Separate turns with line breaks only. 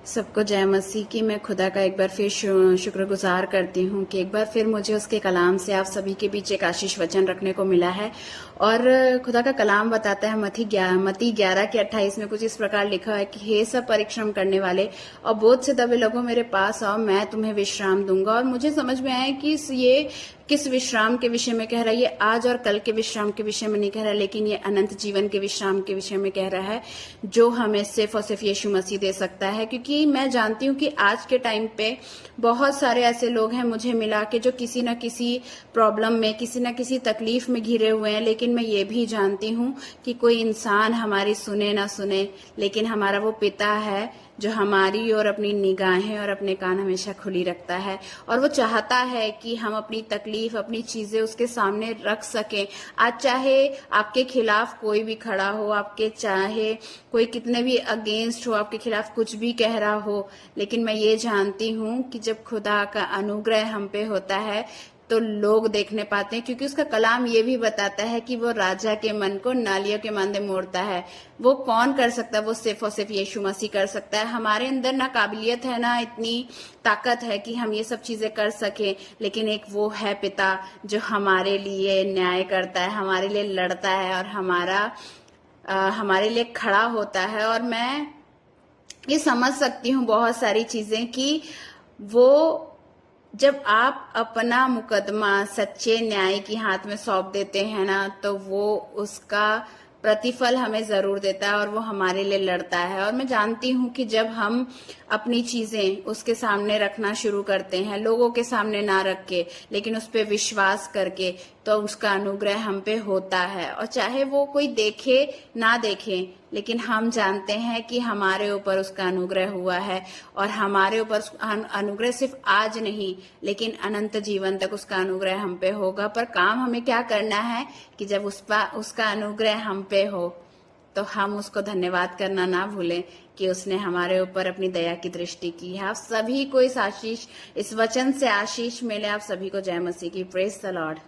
सबको जय मसीह की। मैं खुदा का एक बार फिर शुक्रगुजार करती हूँ कि एक बार फिर मुझे उसके कलाम से आप सभी के बीच एक आशीष वचन रखने को मिला है। और खुदा का कलाम बताता है मती 11:28 में कुछ इस प्रकार लिखा है कि हे सब परिश्रम करने वाले और बोझ से दबे लोगों मेरे पास आओ, मैं तुम्हें विश्राम दूंगा। और मुझे समझ में आया कि ये किस विश्राम के विषय में कह रहा है। ये आज और कल के विश्राम के विषय में नहीं कह रहा, लेकिन ये अनंत जीवन के विश्राम के विषय में कह रहा है, जो हमें सिर्फ और सिर्फ यीशु मसीह दे सकता है। क्योंकि मैं जानती हूँ कि आज के टाइम पे बहुत सारे ऐसे लोग हैं मुझे मिला के जो किसी न किसी प्रॉब्लम में, किसी न किसी तकलीफ में घिरे हुए हैं। लेकिन मैं ये भी जानती हूँ कि कोई इंसान हमारी सुने ना सुने, लेकिन हमारा वो पिता है जो हमारी और अपनी निगाहें और अपने कान हमेशा खुली रखता है। और वो चाहता है कि हम अपनी तकलीफ, अपनी चीजें उसके सामने रख सकें। आज चाहे आपके खिलाफ कोई भी खड़ा हो, आपके चाहे कोई कितने भी अगेंस्ट हो, आपके खिलाफ कुछ भी कह रहा हो, लेकिन मैं ये जानती हूँ कि जब खुदा का अनुग्रह हम पे होता है तो लोग देखने पाते हैं। क्योंकि उसका कलाम ये भी बताता है कि वो राजा के मन को नालियों के मांदे मोड़ता है। वो कौन कर सकता है? वो सिर्फ और सिर्फ यीशु मसीह कर सकता है। हमारे अंदर ना काबिलियत है, ना इतनी ताकत है कि हम ये सब चीजें कर सके, लेकिन एक वो है पिता जो हमारे लिए न्याय करता है, हमारे लिए लड़ता है और हमारे लिए खड़ा होता है। और मैं ये समझ सकती हूँ बहुत सारी चीजें कि वो जब आप अपना मुकदमा सच्चे न्याय की हाथ में सौंप देते हैं ना, तो वो उसका प्रतिफल हमें जरूर देता है और वो हमारे लिए लड़ता है। और मैं जानती हूँ कि जब हम अपनी चीजें उसके सामने रखना शुरू करते हैं, लोगों के सामने ना रख के, लेकिन उस पर विश्वास करके, तो उसका अनुग्रह हम पे होता है। और चाहे वो कोई देखे ना देखे, लेकिन हम जानते हैं कि हमारे ऊपर उसका अनुग्रह हुआ है। और हमारे ऊपर अनुग्रह सिर्फ आज नहीं, लेकिन अनंत जीवन तक उसका अनुग्रह हम पे होगा। पर काम हमें क्या करना है कि जब उसका अनुग्रह हम पे हो, तो हम उसको धन्यवाद करना ना भूलें कि उसने हमारे ऊपर अपनी दया की दृष्टि की है। आप सभी को इस वचन से आशीष मिले। आप सभी को जय मसीह की। Praise the Lord.